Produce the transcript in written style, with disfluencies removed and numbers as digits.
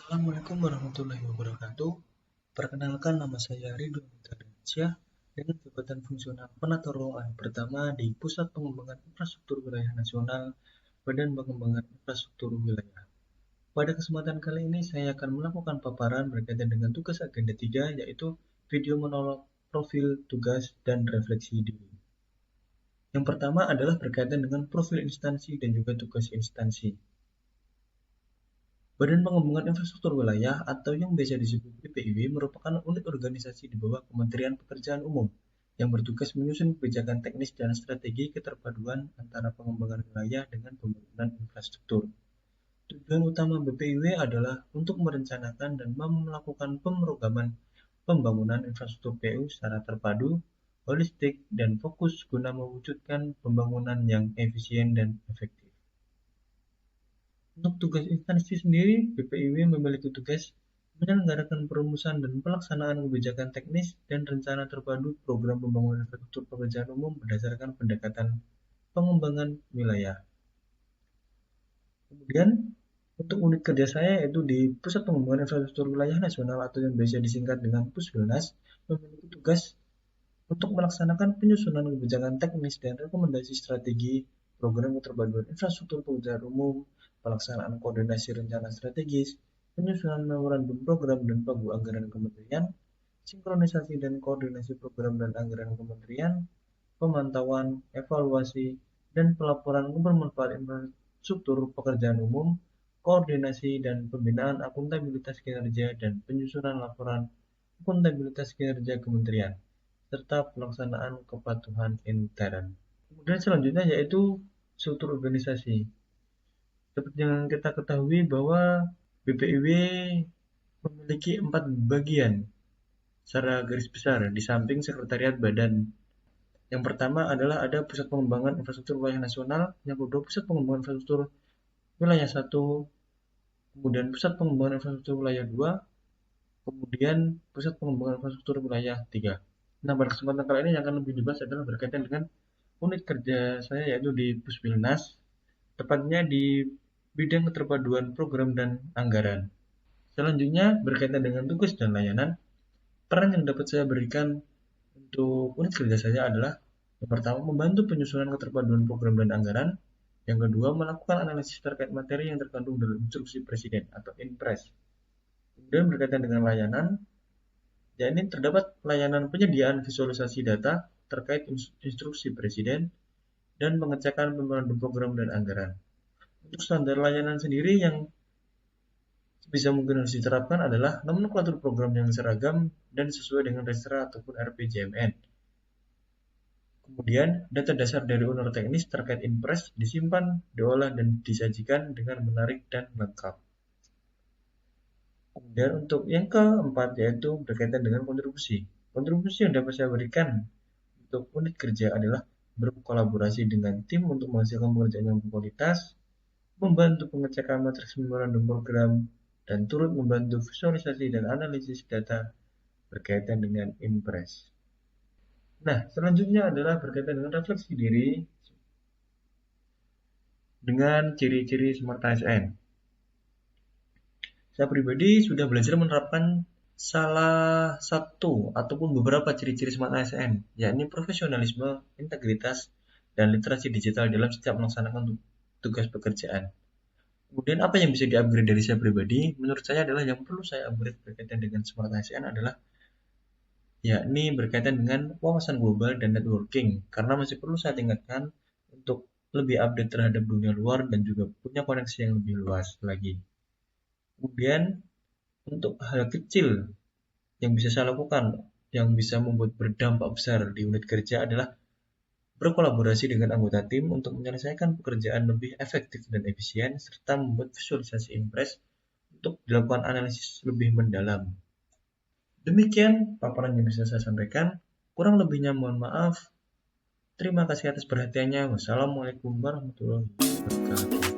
Assalamualaikum warahmatullahi wabarakatuh. Perkenalkan, nama saya Ridwan Mitarensyah dengan jabatan fungsional penata ruang ahli pertama di Pusat Pengembangan Infrastruktur Wilayah Nasional, Badan Pengembangan Infrastruktur Wilayah. Pada kesempatan kali ini saya akan melakukan paparan berkaitan dengan tugas agenda 3, yaitu video monolog, profil, tugas, dan refleksi diri. Yang pertama adalah berkaitan dengan profil instansi dan juga tugas instansi. Badan Pengembangan Infrastruktur Wilayah atau yang biasa disebut BPIW merupakan unit organisasi di bawah Kementerian Pekerjaan Umum yang bertugas menyusun kebijakan teknis dan strategi keterpaduan antara pengembangan wilayah dengan pembangunan infrastruktur. Tujuan utama BPIW adalah untuk merencanakan dan melakukan pemrograman pembangunan infrastruktur PU secara terpadu, holistik, dan fokus guna mewujudkan pembangunan yang efisien dan efektif. Untuk tugas instansi sendiri, BPIW memiliki tugas menyelenggarakan perumusan dan pelaksanaan kebijakan teknis dan rencana terpadu program pembangunan infrastruktur pekerjaan umum berdasarkan pendekatan pengembangan wilayah. Kemudian, untuk unit kerja saya yaitu di Pusat Pengembangan Infrastruktur Wilayah Nasional atau yang biasa disingkat dengan Puswilnas, memiliki tugas untuk melaksanakan penyusunan kebijakan teknis dan rekomendasi strategi program keterpaduan infrastruktur pekerjaan umum, pelaksanaan koordinasi rencana strategis, penyusunan memorandum program dan pagu anggaran kementerian, sinkronisasi dan koordinasi program dan anggaran kementerian, pemantauan, evaluasi, dan pelaporan bermanfaat infrastruktur pekerjaan umum, koordinasi dan pembinaan akuntabilitas kinerja dan penyusunan laporan akuntabilitas kinerja kementerian, serta pelaksanaan kepatuhan intern. Kemudian selanjutnya yaitu struktur organisasi. Seperti yang kita ketahui bahwa BPIW memiliki 4 bagian secara garis besar di samping sekretariat badan. Yang pertama adalah ada Pusat Pengembangan Infrastruktur Wilayah Nasional, yang kedua Pusat Pengembangan Infrastruktur Wilayah 1, kemudian Pusat Pengembangan Infrastruktur Wilayah 2, kemudian Pusat Pengembangan Infrastruktur Wilayah 3. Nah, pada kesempatan kali ini yang akan lebih dibahas adalah berkaitan dengan unit kerja saya yaitu di Puswilnas, tepatnya di bidang keterpaduan program dan anggaran. Selanjutnya berkaitan dengan tugas dan layanan, peran yang dapat saya berikan untuk unit kerja saya adalah yang pertama membantu penyusunan keterpaduan program dan anggaran, yang kedua melakukan analisis terkait materi yang terkandung dalam instruksi presiden atau Inpres. Kemudian berkaitan dengan layanan, yakni terdapat layanan penyediaan visualisasi data terkait instruksi presiden dan pengecekan memorandum program dan anggaran. Untuk standar layanan sendiri yang bisa mungkin harus diterapkan adalah nomenklatur program yang seragam dan sesuai dengan Restra ataupun RPJMN. Kemudian, data dasar dari unsur teknis terkait Inpres disimpan, diolah, dan disajikan dengan menarik dan lengkap. Kemudian untuk yang keempat yaitu berkaitan dengan kontribusi. Kontribusi yang dapat saya berikan untuk unit kerja adalah berkolaborasi dengan tim untuk menghasilkan pekerjaan yang berkualitas, membantu pengecekan matriks memorandum program, dan turut membantu visualisasi dan analisis data berkaitan dengan Inpres. Nah, selanjutnya adalah berkaitan dengan refleksi diri dengan ciri-ciri Smart ASN. Saya pribadi sudah belajar menerapkan salah satu ataupun beberapa ciri-ciri Smart ASN, yakni profesionalisme, integritas, dan literasi digital dalam setiap melaksanakan tugas pekerjaan. Kemudian apa yang bisa di-upgrade dari saya pribadi? Menurut saya adalah yang perlu saya upgrade berkaitan dengan Smart ASN adalah yakni berkaitan dengan wawasan global dan networking, karena masih perlu saya tingkatkan untuk lebih update terhadap dunia luar dan juga punya koneksi yang lebih luas lagi. Kemudian untuk hal kecil yang bisa saya lakukan yang bisa membuat berdampak besar di unit kerja adalah berkolaborasi dengan anggota tim untuk menyelesaikan pekerjaan lebih efektif dan efisien, serta membuat visualisasi Inpres untuk dilakukan analisis lebih mendalam. Demikian paparan yang bisa saya sampaikan. Kurang lebihnya mohon maaf. Terima kasih atas perhatiannya. Wassalamualaikum warahmatullahi wabarakatuh.